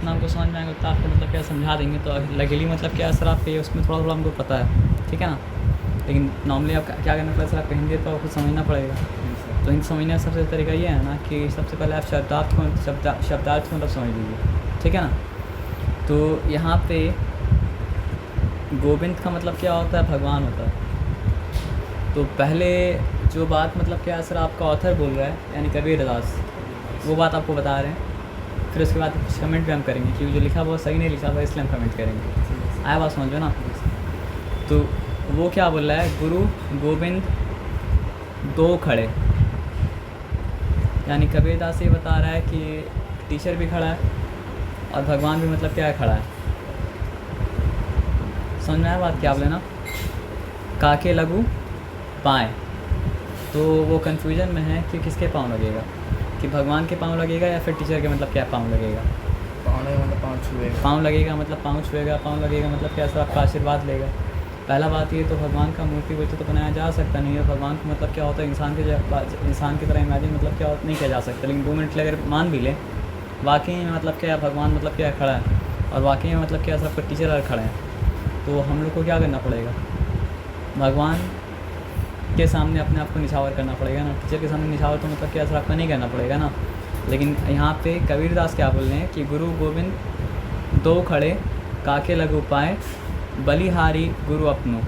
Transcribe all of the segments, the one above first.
जितना हमको समझ में आएगा उतना आपको मतलब क्या समझा देंगे। तो लकीली मतलब क्या सर आप पे उसमें थोड़ा थोड़ा हमको पता है, ठीक है ना। लेकिन नॉर्मली आप क्या करना पड़ेगा सर, आपको हिंदी तो आपको समझना पड़ेगा। तो हिंदी समझने का सबसे तरीका ये है ना कि सबसे पहले आप शब्दार्थ को मतलब समझ लीजिए, ठीक है ना। तो यहाँ पे गोविंद का मतलब क्या होता है, भगवान होता है। तो पहले जो बात मतलब क्या सर आपका ऑथर बोल रहा है यानी कबीरदास, वो बात आपको बता रहे हैं। फिर उसके बाद कुछ कमेंट भी हम करेंगे क्योंकि जो लिखा वो सही नहीं लिखा हुआ, इसलिए हम कमेंट करेंगे। आया बात समझो ना। तो वो क्या बोल रहा है, गुरु गोविंद दो खड़े, यानी कबीरदास ये बता रहा है कि टीचर भी खड़ा है और भगवान भी मतलब क्या है, खड़ा है। समझ में आया बात क्या बोले ना। काके लगू पाएँ, तो वो कन्फ्यूजन में है कि किसके पाँव लगेगा, कि भगवान के पाँव लगेगा या फिर टीचर के मतलब क्या पाँव लगेगा। पाँव लगेगा मतलब पाँव छुएगा, पाँव लगेगा मतलब पाँव छुएगा, पाँव लगेगा मतलब क्या सर आपका आशीर्वाद लेगा। पहला बात ये तो भगवान का मूर्ति वैसे तो बनाया जा सकता नहीं है। भगवान को मतलब क्या होता है, इंसान की तरह इमेजिन मतलब क्या नहीं किया जा सकता। लेकिन 2 मिनट के लिए अगर मान भी लें वाकई में मतलब क्या भगवान मतलब क्या खड़ा है और वाकई में मतलब क्या सबका टीचर अगर खड़े हैं, तो हम लोग को क्या करना पड़ेगा, भगवान के सामने अपने आप को निछावर करना पड़ेगा ना। टीचर के सामने निछावर तो मतलब क्या असर आपका नहीं करना पड़ेगा ना। लेकिन यहाँ पे कबीरदास क्या बोल रहे हैं कि गुरु गोविंद दो खड़े, काके लगू पाए, बलिहारी गुरु अपनो,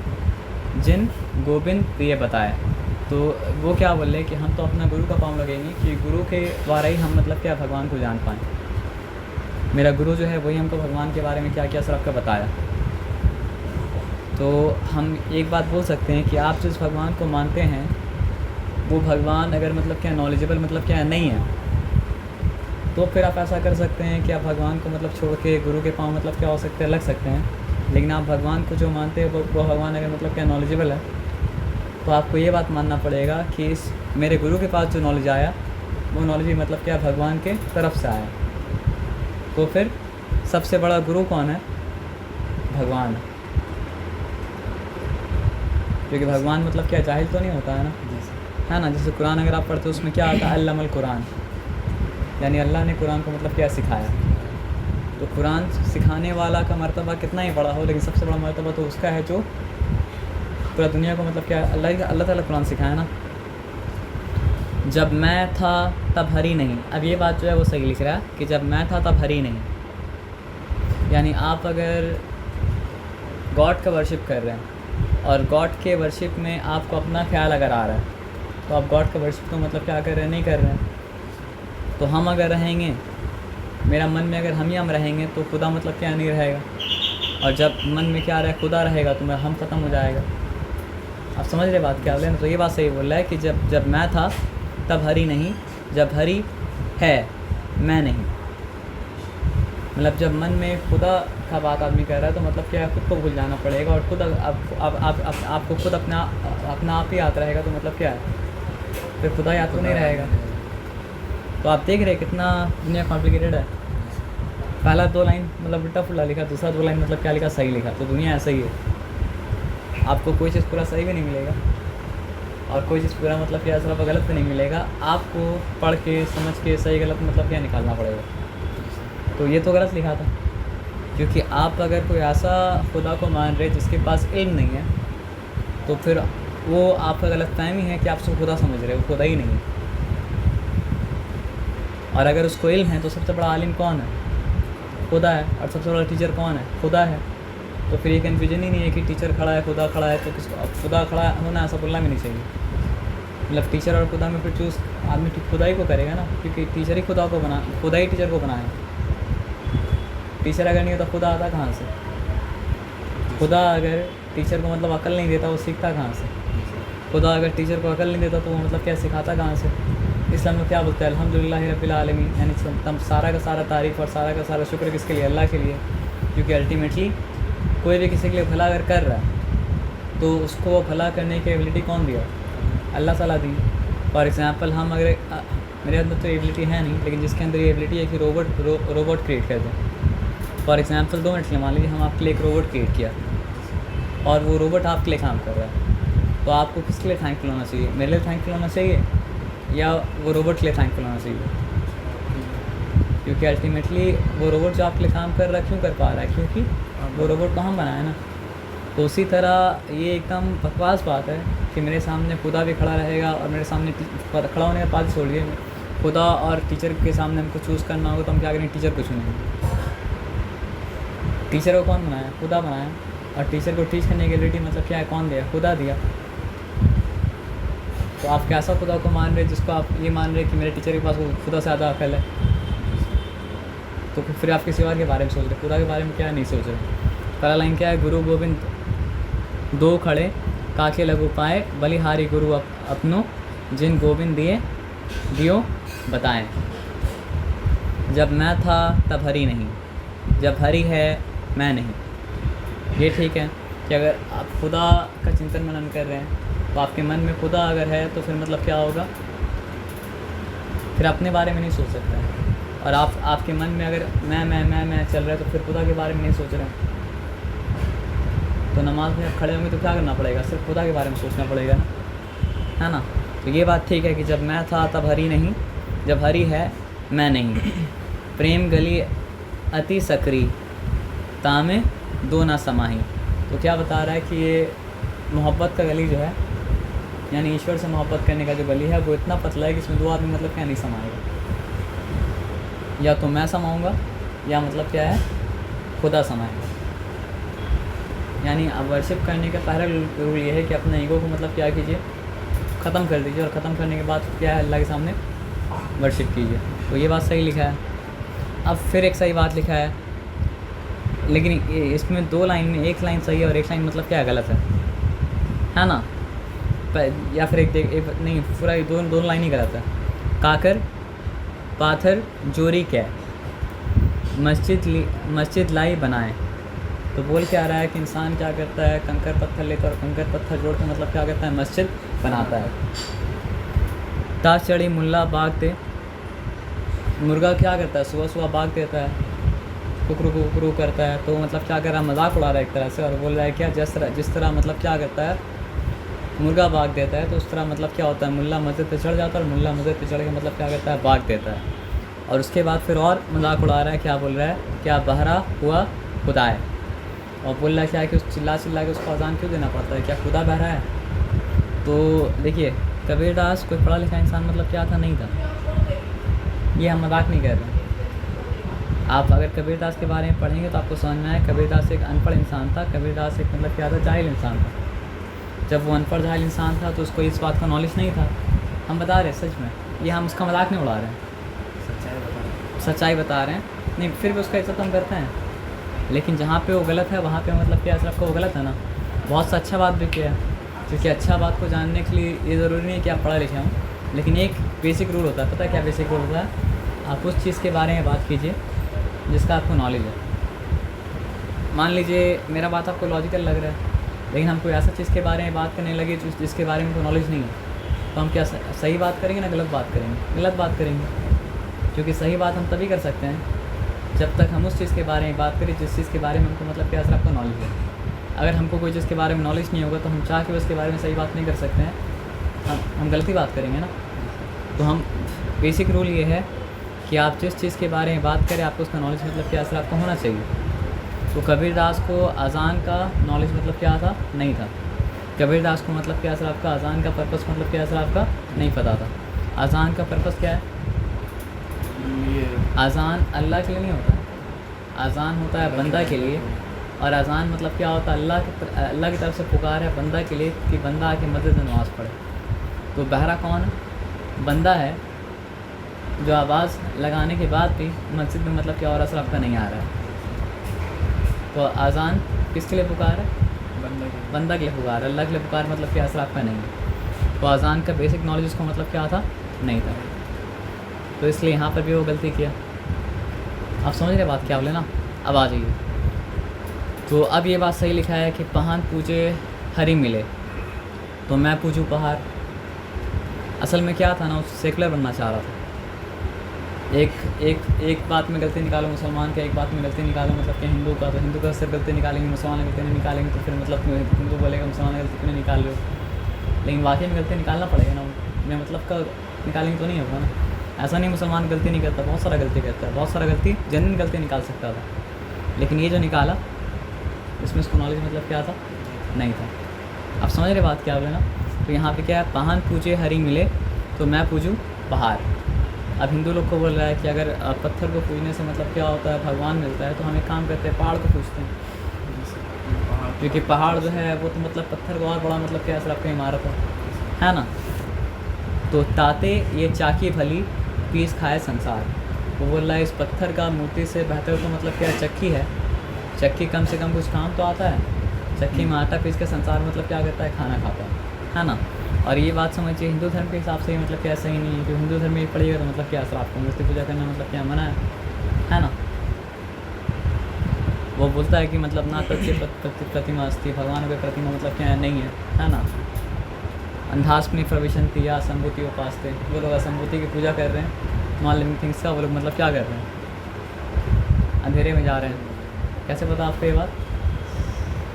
जिन गोविंद प्रिय बताए। तो वो क्या बोल रहे हैं कि हम तो अपना गुरु का पाँव लगेंगे कि गुरु के द्वारा ही हम मतलब क्या भगवान को जान पाएँ। मेरा गुरु जो है वही हमको भगवान के बारे में क्या क्या सर आपका बताया। तो हम एक बात बोल सकते हैं कि आप जिस भगवान को मानते हैं वो भगवान अगर मतलब क्या नॉलेजेबल मतलब क्या नहीं है, तो फिर आप ऐसा कर सकते हैं कि आप भगवान को मतलब छोड़ के गुरु के पाँव मतलब क्या हो सकते हैं, लग सकते हैं। लेकिन आप भगवान को जो मानते हैं वो भगवान अगर मतलब क्या नॉलेजेबल है, तो आपको ये बात मानना पड़ेगा कि इस मेरे गुरु के पास जो नॉलेज आया वो नॉलेज भी मतलब क्या भगवान के तरफ से आया। तो फिर सबसे बड़ा गुरु कौन है, भगवान है। क्योंकि भगवान मतलब क्या जाहिल तो नहीं होता है ना, है ना। जैसे कुरान अगर आप पढ़ते हो उसमें क्या आता है, अल्लामल कुरान, यानी अल्लाह ने कुरान को मतलब क्या सिखाया। तो कुरान सिखाने वाला का मर्तबा कितना ही बड़ा हो, लेकिन सबसे बड़ा मर्तबा तो उसका है जो पूरा दुनिया को मतलब क्या अल्लाह ताला कुरान सिखाया ना। जब मैं था तब हरी नहीं, अब ये बात जो है वो सही लिख रहा है कि जब मैं था तब हरी नहीं। यानी आप अगर गॉड का वर्शिप कर रहे हैं और गॉड के वर्शिप में आपको अपना ख्याल अगर आ रहा है, तो आप गॉड का वर्शिप तो मतलब क्या कर रहे हैं, नहीं कर रहे हैं। तो हम अगर रहेंगे, मेरा मन में अगर हम रहेंगे तो खुदा मतलब क्या नहीं रहेगा। और जब मन में क्या रहे, खुदा रहेगा, तो हम ख़त्म हो जाएगा। आप समझ रहे बात क्या बोल रहे हैं। तो ये बात सही बोल रहा है कि जब मैं था तब हरी नहीं, जब हरी है मैं नहीं। मतलब जब मन में खुदा का बात आदमी कह रहा है तो मतलब क्या खुद को भूल जाना पड़ेगा। और खुद आपको खुद अपना आप ही आता रहेगा, तो मतलब क्या है, फिर खुदा याद तो नहीं रहेगा। तो आप देख रहे कितना दुनिया कॉम्प्लिकेटेड है। पहला 2 लाइन मतलब उल्टा फुल्टा लिखा, दूसरा 2 लाइन मतलब क्या लिखा, सही लिखा। तो दुनिया ऐसा ही है, आपको कोई चीज़ पूरा सही भी नहीं मिलेगा और कोई चीज़ पूरा मतलब क्या सिर्फ गलत भी नहीं मिलेगा। आपको पढ़ के समझ के सही गलत मतलब क्या निकालना पड़ेगा। तो ये तो गलत लिखा था, क्योंकि आप अगर कोई ऐसा खुदा को मान रहे जिसके पास इल्म नहीं है, तो फिर वो आपका गलतफहमी है कि आप उसको खुदा समझ रहे हो, खुदा ही नहीं है। और अगर उसको इल्म है तो सबसे बड़ा आलिम कौन है, खुदा है। और सबसे बड़ा टीचर कौन है, खुदा है। तो फिर ये कन्फ्यूजन ही नहीं है कि टीचर खड़ा है खुदा खड़ा है, तो किसको खुदा खड़ा होना ऐसा बोलना भी नहीं चाहिए। मतलब टीचर और खुदा में फिर चूज़ आदमी खुदा ही को करेगा ना, क्योंकि टीचर ही खुदा को बना, खुदा ही टीचर को बनाया। टीचर अगर नहीं होता खुदा आता कहाँ से। खुदा अगर टीचर को मतलब अकल नहीं देता, वो सीखता कहाँ से। खुदा अगर टीचर को अकल नहीं देता तो वो मतलब क्या सिखाता कहाँ से। इस्लाम में क्या बोलते हैं, अल्हम्दुलिल्लाह रब्बिल आलमीन, यानी तम सारा का सारा तारीफ़ और सारा का सारा शुक्र किसके लिए, अल्लाह के लिए। क्योंकि अल्टीमेटली कोई भी किसी के लिए भला अगर कर रहा है तो उसको वो भला करने की एबिलिटी कौन दिया, अल्लाह ताला दी। फॉर एग्ज़ाम्पल हम अगर मेरे अंदर तो एबिलिटी है नहीं, लेकिन जिसके अंदर ये एबिलिटी है कि रोबोट क्रिएट कर दें। फॉर एग्ज़ाम्पल 2 मिनट के लिए मान लीजिए हम आपके लिए एक रोबोट क्रिएट किया और वो रोबोट आपके लिए काम कर रहा है, तो आपको किसके लिए थैंकफुल होना चाहिए, मेरे लिए थैंकफुल होना चाहिए या वो रोबोट के लिए थैंकफुल होना चाहिए। क्योंकि अल्टीमेटली वो रोबोट जो आपके लिए काम कर रहा है क्यों कर पा रहा है, क्योंकि वो रोबोट तो हम बनाए ना। तो उसी तरह ये एकदम बकवास बात है कि मेरे सामने खुदा भी खड़ा रहेगा और मेरे सामने खड़ा होने के बाद छोड़िए, खुदा और टीचर के सामने हमको चूज़ करना होगा तो हम क्या करेंगे, टीचर को चुनेंगे। टीचर को कौन बनाया, खुदा बनाया। और टीचर को टीच करने की एबिलिटी मतलब क्या है, कौन दिया, खुदा दिया। तो आप कैसा खुदा को मान रहे जिसको आप ये मान रहे कि मेरे टीचर के पास वो खुदा से ज़्यादा अकल है, तो फिर आप किसी और के बारे में सोच रहे, खुदा के बारे में क्या नहीं सोच रहे। पहला लाइन क्या है, गुरु गोविंद दो खड़े काके लगू पाए, बलिहारी गुरु अपनो जिन गोविंद दियो बताएं। जब मैं था तब हरि नहीं, जब हरि है मैं नहीं। ये ठीक है कि अगर आप खुदा का चिंतन मनन कर रहे हैं तो आपके मन में खुदा अगर है तो फिर मतलब क्या होगा, फिर अपने बारे में नहीं सोच सकते हैं। और आपके मन में अगर मैं चल रहा है तो फिर खुदा के बारे में नहीं सोच रहे हैं। तो नमाज में खड़े होंगे तो क्या करना पड़ेगा, सिर्फ खुदा के बारे में सोचना पड़ेगा ना, है ना। तो ये बात ठीक है कि जब मैं था तब हरि नहीं, जब हरि है मैं नहीं। प्रेम गली अति सकरी तामे दो ना समाही। तो क्या बता रहा है कि ये मोहब्बत का गली जो है, यानी ईश्वर से मोहब्बत करने का जो गली है वो इतना पतला है कि इसमें दो आदमी मतलब क्या नहीं समाएगा। या तो मैं समाऊंगा या मतलब क्या है, खुदा समाएगा। यानी अब वर्शिप करने का पहला रूल ये है कि अपने ईगो को मतलब क्या कीजिए, ख़त्म कर दीजिए। और ख़त्म करने के बाद क्या है, अल्लाह के सामने वर्शिप कीजिए। तो ये बात सही लिखा है। अब फिर एक सही बात लिखा है, लेकिन इसमें दो लाइन में एक लाइन सही है और एक लाइन मतलब क्या गलत है ना। या फिर एक नहीं, पूरा दोनों लाइन ही गलत है। काकर पाथर जोरी क्या मस्जिद लाई बनाए। तो बोल क्या रहा है कि इंसान क्या करता है, कंकर पत्थर लेता है और कंकर पत्थर जोड़ के मतलब क्या करता है, मस्जिद बनाता है। ताश चढ़ी मुल्ला बाग दे, मुर्गा क्या करता है, सुबह सुबह बाग देता है, कुकरू कुकरू करता है। तो मतलब क्या कर रहा है, मजाक उड़ा रहा है एक तरह से, और बोल रहा है क्या, जिस तरह मतलब क्या करता है, मुर्गा बाग देता है, तो उस तरह मतलब क्या होता है, मुल्ला मस्जिद पे चढ़ जाता है और मुल्ला मस्जिद पे चढ़ के मतलब क्या करता है, बाग देता है। और उसके बाद फिर और मजाक उड़ा रहा है, क्या बोल रहा है, क्या बहरा हुआ खुदा है। और बोल रहा है क्या कि उस चिल्ला के उसको अजान क्यों देना पड़ता है, क्या खुदा बहरा है। तो देखिए, कबीरदास कोई पढ़ा लिखा इंसान मतलब क्या था, नहीं था। ये हम मजाक नहीं कर रहे हैं। आप अगर कबीरदास के बारे में पढ़ेंगे तो आपको समझ में आए, कबीरदास एक अनपढ़ इंसान था। कबीरदास एक मतलब क्या था, जाहिल इंसान था। जब वो अनपढ़ जाहिल इंसान था तो उसको इस बात का नॉलेज नहीं था। हम बता रहे हैं सच में, ये हम उसका मजाक नहीं उड़ा रहे हैं, सच्चाई बता रहे हैं। नहीं, फिर भी उसका इज्जत हम करते हैं। लेकिन जहाँ पे वो गलत है वहाँ पे मतलब क्या सिर्फ वो गलत है ना। बहुत सा अच्छा बात भी किया है, क्योंकि अच्छा बात को जानने के लिए ये ज़रूरी नहीं है कि आप पढ़ा लिखे हों। लेकिन एक बेसिक रूल होता है, पता है क्या बेसिक रूल होता है, आप उस चीज़ के बारे में बात कीजिए जिसका आपको नॉलेज है। मान लीजिए मेरा बात आपको लॉजिकल लग रहा है, लेकिन हम कोई ऐसा चीज़ के बारे में बात करने लगे जिसके बारे में कोई नॉलेज नहीं है, तो हम क्या सही बात करेंगे ना गलत बात करेंगे, गलत बात करेंगे। क्योंकि सही बात हम तभी कर सकते हैं जब तक हम उस चीज़ के बारे में बात करें जिस चीज़ के बारे में हमको मतलब क्या आपको नॉलेज है। अगर हमको कोई चीज़ के बारे में नॉलेज नहीं होगा तो हम चाह के उसके बारे में सही बात नहीं कर सकते हैं, हम गलती बात करेंगे ना। तो हम बेसिक रूल ये है कि आप जिस चीज़ के बारे में बात करें आपको उसका नॉलेज मतलब क्या असर आपको होना चाहिए। तो कबीरदास को अज़ान का नॉलेज मतलब क्या था, नहीं था। कबीरदास को मतलब क्या असर आपका अज़ान का पर्पस मतलब क्या असर आपका नहीं पता था। अज़ान का पर्पस क्या है, अज़ान अल्लाह के लिए नहीं होता, अज़ान होता है बंदा के लिए। और अज़ान मतलब क्या होता है, अल्लाह की तरफ से पुकार है बंदा के लिए कि बंदा आके मस्जिद में नमाज़ पढ़े। तो बहरा कौन है, बंदा है जो आवाज़ लगाने के बाद भी मस्जिद में मतलब क्या और असर आपका नहीं आ रहा है। तो अज़ान किसके लिए पुकार है, बंदा के लिए पुकार है। अल्लाह के लिए पुकार मतलब क्या असर आपका नहीं है। तो अज़ान का बेसिक नॉलेज उसको मतलब क्या था, नहीं था। तो इसलिए यहाँ पर भी वो गलती किया। आप समझ रहे बात क्या बोले ना। अब आ जाइए, तो अब ये बात सही लिखा है कि पहाड़ पूजे हरी मिले तो मैं पूजूँ पहाड़। असल में क्या था ना, उस सेकुलर बनना चाह रहा था। एक बात में गलती निकालो मुसलमान का, एक बात में गलती निकालो मतलब कि हिंदू का। तो हिंदू का सिर्फ गलती निकालेंगे, मुसलमान गलती नहीं निकालेंगे, तो फिर मतलब हिंदू बोलेगा मुसलमान गलती क्यों नहीं निकाल रहे हो। लेकिन वाकई में गलती निकालना पड़ेगा ना, मैं मतलब का निकालेंगे तो नहीं होगा ना। ऐसा नहीं मुसलमान गलती नहीं करता, बहुत सारा गलती करता है, बहुत सारा गलती जेन्युइन गलती निकाल सकता था, लेकिन ये जो निकाला इसमें उसको नॉलेज मतलब क्या था, नहीं था। आप समझ रहे बात क्या बोले ना। तो यहाँ पे क्या है, पहाड़ पूछे हरी मिले तो मैं पूछूँ पहाड़। अब हिंदू लोग को बोल रहा है कि अगर पत्थर को पूजने से मतलब क्या होता है, भगवान मिलता है, तो हम एक काम करते हैं पहाड़ को पूछते हैं, क्योंकि पहाड़ जो है वो तो मतलब पत्थर को और बड़ा मतलब क्या असर आपका इमारत है ना। तो ताते ये चाकी भली पीस खाए संसार, वो बोल रहा है इस पत्थर का मूर्ति से बेहतर तो मतलब क्या चक्की है, चक्की कम से कम कुछ काम तो आता है, चक्की में आटा पीस के संसार मतलब क्या करता है, खाना खाता है ना। और ये बात समझिए हिंदू धर्म के हिसाब से मतलब क्या सही नहीं है, क्योंकि हिंदू धर्म में पढ़िएगा तो मतलब क्या असर आपको मूर्ति पूजा करना मतलब क्या मना है ना। वो बोलता है कि मतलब ना प्रतिमा अस्ति, भगवान की प्रतिमा मतलब क्या नहीं है ना। अंधास्मि प्रविशंति या संभूति उपासते, वो लोग असंभूति की पूजा कर रहे हैं, नॉन लिविंग थिंग्स का वो लोग मतलब क्या कर रहे हैं, अंधेरे में जा रहे हैं। कैसे पता आपको ये बात?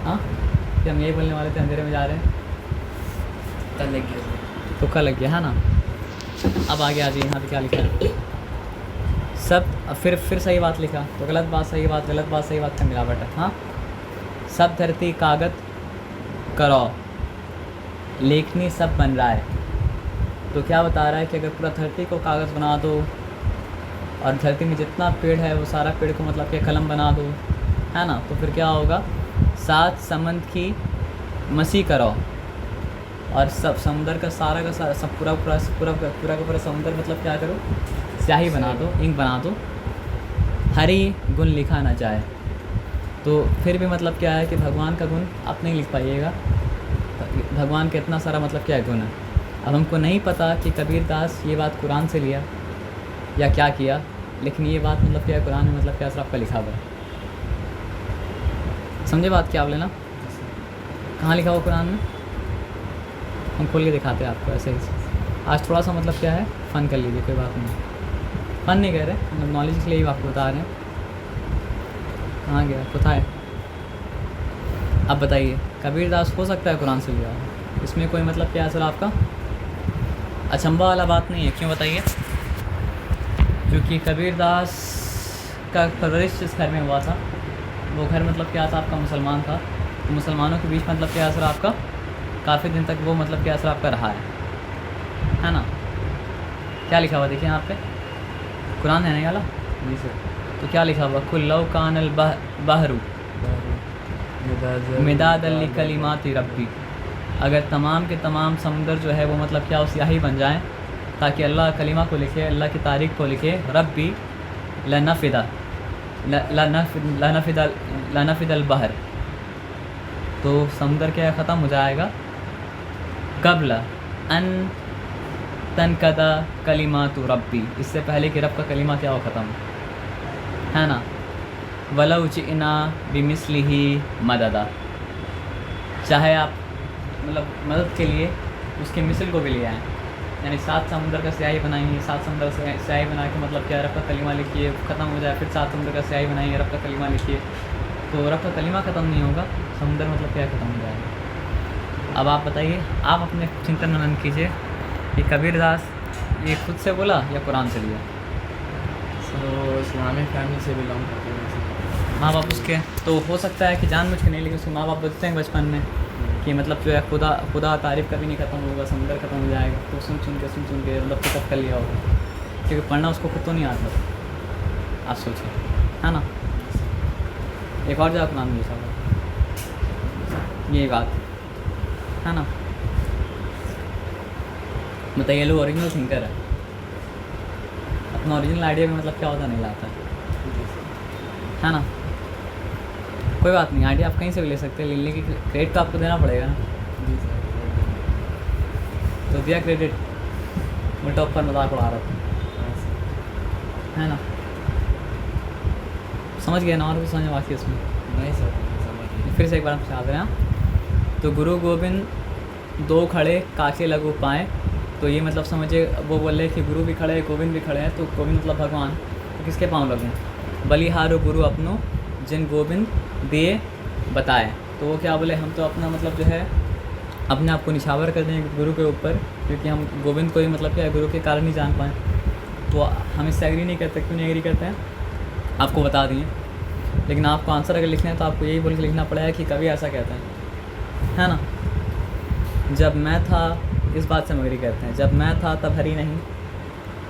हाँ, कि हम यही बोलने वाले थे अंधेरे में जा रहे हैं, कल लग गया, तुक्का लग गया है ना। अब आगे आ जाइए, यहाँ पे क्या लिखा है, सब फिर सही बात लिखा, तो गलत बात सही बात, गलत बात सही बात का मिलावट है। हाँ, सब धरती कागज करो लेखनी सब बन रहा है। तो क्या बता रहा है कि अगर पूरा धरती को कागज़ बना दो और धरती में जितना पेड़ है वो सारा पेड़ को मतलब कि कलम बना दो, है ना, तो फिर क्या होगा, सात समंद की मसी करो और सब समुंदर का सारा का सारा सब पूरा का पूरा समुंदर मतलब क्या करो, स्याही बना दो, इंक बना दो, हरी गुण लिखा ना जाए। तो फिर भी मतलब क्या है कि भगवान का गुण आप नहीं लिख पाइएगा, भगवान का इतना सारा मतलब क्या गुण है। अब हमको नहीं पता कि कबीर दास ये बात कुरान से लिया या क्या किया, लेकिन ये बात मतलब क्या कुरान में मतलब क्या असर आपका लिखा हुआ है। समझे बात क्या आप लेना, कहाँ लिखा हुआ कुरान में, हम खोल के दिखाते हैं आपको ऐसे ही। आज थोड़ा सा मतलब क्या है फ़न कर लीजिए, कोई बात नहीं, फ़न नहीं कह रहे, मतलब नॉलेज के लिए ही आपको बता रहे हैं। कहाँ गया, कोथा है। अब बताइए, कबीर दास हो सकता है कुरान से लिया हो, इसमें कोई मतलब क्या असर आपका अचंभा वाला बात नहीं है। क्यों बताइए? क्योंकि कबीर दास का परवरिश जिस घर में हुआ था वो घर मतलब क्या था आपका, मुसलमान था। तो मुसलमानों के बीच मतलब क्या असर आपका काफ़ी दिन तक वो मतलब क्या असर आपका रहा है ना। क्या लिखा हुआ देखिए यहाँ पे, कुरान है नहीं वाला जी सर, तो क्या लिखा हुआ, कुल्लौ कानल बहरू मिदाद अली कलिमाती रब्बी, अगर तमाम के तमाम समुंदर जो है वो मतलब क्या उस यही बन जाएं ताकि अल्लाह कलिमा को लिखे, अल्लाह की तारीख को लिखे, रब्बी लनफिदल बहर, तो समुंदर क्या ख़त्म हो जाएगा, कबला अन तनकदा कलिमातु रब्बी, इससे पहले कि रब का कलिमा क्या हो ख़त्म, है ना। वलौ जिना बिमिस्लिही मददा, चाहे आप मतलब मदद के लिए उसके मिसल को भी ले आएँ, यानी 7 समुंदर का स्याही बनाएंगे, 7 समुंदर से स्याही बना के मतलब क्या रब का कलिमा लिखिए, ख़त्म हो जाए, फिर 7 समुंदर का स्याही बनाएंगे, रब का कलिमा लिखिए, तो रब का कलिमा ख़त्म नहीं होगा, समुंदर मतलब क्या ख़त्म हो जाएगा। अब आप बताइए, आप अपने चिंतन मनन कीजिए कि कबीर दास ये खुद से बोला या कुरान से लिया। सो इस्लामिक फैमिली से बिलोंग करते हैं वैसे। माँ बाप उसके, तो हो सकता है कि जानबूझ के नहीं, लेकिन उसके माँ बाप बोलते हैं बचपन में कि मतलब जो है खुदा तारीफ़ कभी नहीं ख़त्म होगा, समुंदर ख़त्म हो जाएगा, तो सुन सुन के मतलब पिकअप कर लिया होगा, क्योंकि पढ़ना उसको खुद तो नहीं आता। आप सोचिए, है ना। एक और जगह नाम लिखा हुआ यही बात, है ना। बताइए, लोग ओरिजिनल थिंकर है, अपना ओरिजिनल आइडिया में मतलब क्या होता नहीं लाता, है ना। कोई बात नहीं, आइडिया आप कहीं से भी ले सकते हैं, लेने की क्रेडिट तो आपको देना पड़ेगा ना। जी सर, तो दिया क्रेडिट, उल्टा ऊपर मजाक उड़ा रहा था, है ना। समझ गए ना, और कुछ समझ बाकी उसमें नहीं सर, समझ फिर से एक बार हम याद रहे हैं। तो गुरु गोविंद 2 खड़े काके लगू पाएँ, तो ये मतलब समझिए वो बोल रहे कि गुरु भी खड़े हैं, गोविंद भी खड़े हैं, तो गोविंद मतलब भगवान, तो किसके पाँव लगूँ, बलिहारो गुरु अपनो जिन गोविंद दिए बताए। तो वो क्या बोले, हम तो अपना मतलब जो है अपने आप को निछावर कर देंगे गुरु के ऊपर, क्योंकि हम गोविंद को ही मतलब क्या गुरु के कारण ही जान पाएँ। तो हम इससे एग्री नहीं करते। क्यों नहीं एग्री करते हैं आपको बता दिए, लेकिन आपको आंसर अगर लिखना है तो आपको यही बोल के लिखना पड़ेगा कि कवि ऐसा कहते हैं, है ना। जब मैं था, इस बात से हम एग्री करते हैं। जब मैं था तब हरी नहीं,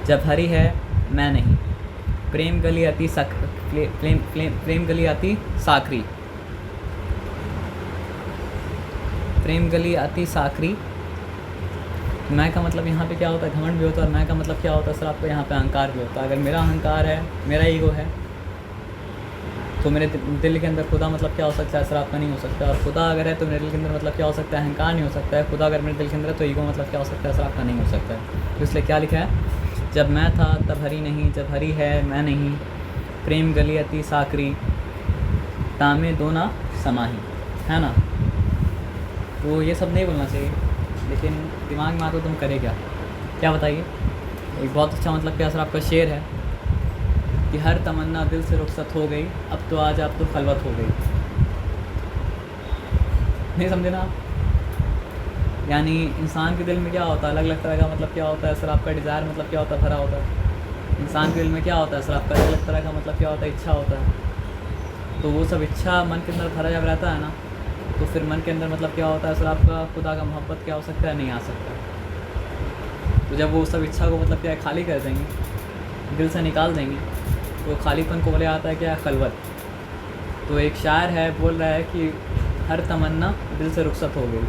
जब हरी है मैं नहीं, प्रेम गली अति प्रेम गली अति साकरी, प्रेम गली अति साकरी। मैं का मतलब यहाँ पे क्या होता है, घमंड भी होता है, और मैं का मतलब क्या होता है सर आपको यहाँ पे अहंकार भी होता है। अगर मेरा अहंकार है, मेरा ईगो है, तो मेरे दिल के अंदर खुदा मतलब क्या हो सकता है सर आपका नहीं हो सकता। और खुदा अगर है तो मेरे दिल के अंदर मतलब क्या हो सकता है, अहंकार नहीं हो सकता है। खुदा अगर मेरे दिल के अंदर है तो ईगो मतलब क्या हो सकता है सर आपका नहीं हो सकता है। तो इसलिए क्या लिखा है, जब मैं था तब हरी नहीं, जब हरी है मैं नहीं, प्रेम गली अति साकरी, तामे दोना समाही, है ना। तो ये सब नहीं बोलना चाहिए, लेकिन दिमाग में आता तो तुम करे क्या बताइए। एक बहुत अच्छा मतलब क्या सर आपका शेर है कि हर तमन्ना दिल से रुखसत हो गई, अब तो आज आप तो खलवत हो गई। नहीं समझे ना आप। यानी इंसान के दिल में क्या होता है, अलग अलग तरह का मतलब क्या होता है सर आपका डिज़ायर मतलब क्या होता है, भरा होता है। इंसान के दिल में क्या होता है सर आपका अलग अलग तरह का मतलब क्या होता है, इच्छा होता है। तो वो सब इच्छा मन के अंदर भरा जब रहता है ना, तो फिर मन के अंदर मतलब क्या होता है सर आपका खुदा का मोहब्बत क्या हो सकता है, नहीं आ सकता। तो जब वो सब इच्छा को मतलब क्या है खाली कर देंगे, दिल से निकाल देंगे, तो खालीपन को बोले आता है क्या, खलवत। तो एक शायर है बोल रहा है कि हर तमन्ना दिल से रुखसत हो गई,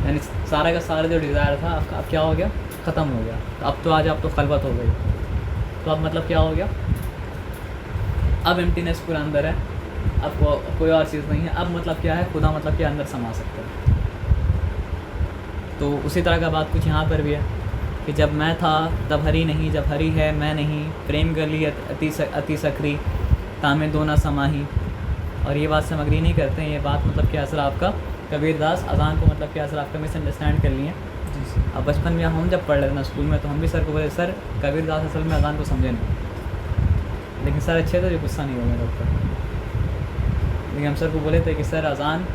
यानी सारा का सारा जो डिज़ायर था आपका अब क्या हो गया, ख़त्म हो गया। तो अब तो आज आप तो खलवत हो गई। तो अब मतलब क्या हो गया, अब एम्प्टीनेस पूरा अंदर है, अब कोई और चीज़ नहीं है। अब मतलब क्या है, खुदा मतलब क्या अंदर समा सकता है। तो उसी तरह का बात कुछ यहाँ पर भी है कि जब मैं था तब हरी नहीं, जब हरी है मैं नहीं, प्रेम गली अति सकरी, तामे दोना समाही। और ये बात से हम अग्री नहीं करते हैं। ये बात मतलब क्या असर आपका कबीरदास अजान को मतलब क्या असर आपका मिसअंडरस्टैंड कर लिए। अब बचपन में हम जब पढ़ रहे थे ना स्कूल में, तो हम भी सर को बोले सर कबीरदास असल में अजान को समझे नहीं, लेकिन सर अच्छे थे, जो गुस्सा नहीं हो गया डॉक्टर। लेकिन हम सर को बोले थे कि सर अजान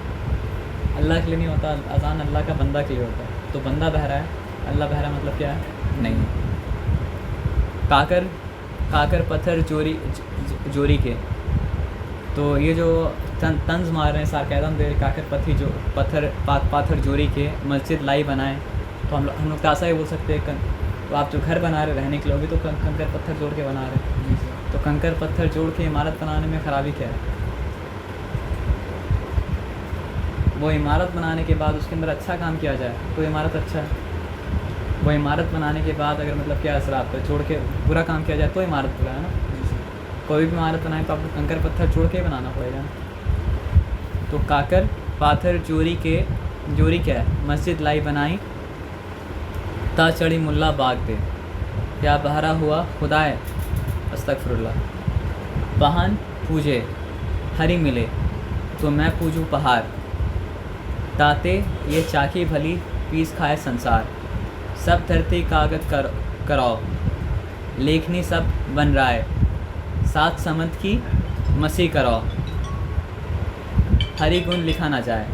अल्लाह के लिए नहीं होता, अजान अल्लाह का बंदा के लिए होता है। तो बंदा बहरा है, अल्लाह बहरा मतलब क्या है, नहीं। काकर पत्थर जोरी के, तो ये जो तंज मार रहे हैं सारकैदम दे, काकर पाथर जोरी के मस्जिद लाई बनाए। तो हम लोग ऐसा ही बोल सकते हैं। तो आप जो घर बना रहे रहने के लिए, भी तो कंकर पत्थर जोड़ के बना रहे हैं। तो कंकर पत्थर जोड़ के इमारत बनाने में ख़राबी क्या है। वो इमारत बनाने के बाद उसके अंदर अच्छा काम किया जाए तो इमारत अच्छा है। वो इमारत बनाने के बाद अगर मतलब क्या असर आपका जोड़ के बुरा काम किया जाए तो इमारत बुरा है ना। कोई भी इमारत बनाए तो आपको कंकर पत्थर जोड़ के बनाना पड़ेगा। तो काकर पाथर जोरी क्या है, मस्जिद लाई बनाई, ता चढ़ी मुल्ला बाग दे, क्या बहरा हुआ खुदाए अस्तगफिरुल्लाह। पहान पूजे हरी मिले, तो मैं पूजूँ पहाड़, ताते ये चाकी भली पीस खाए संसार। सब धरती कागज कराओ, लेखनी सब बन रहा है, सात समंत की मसीह कराओ, हरी गुण लिखा ना जाए।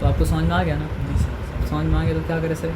तो आपको समझ में आ गया ना? समझ में आ गया तो क्या करे सर।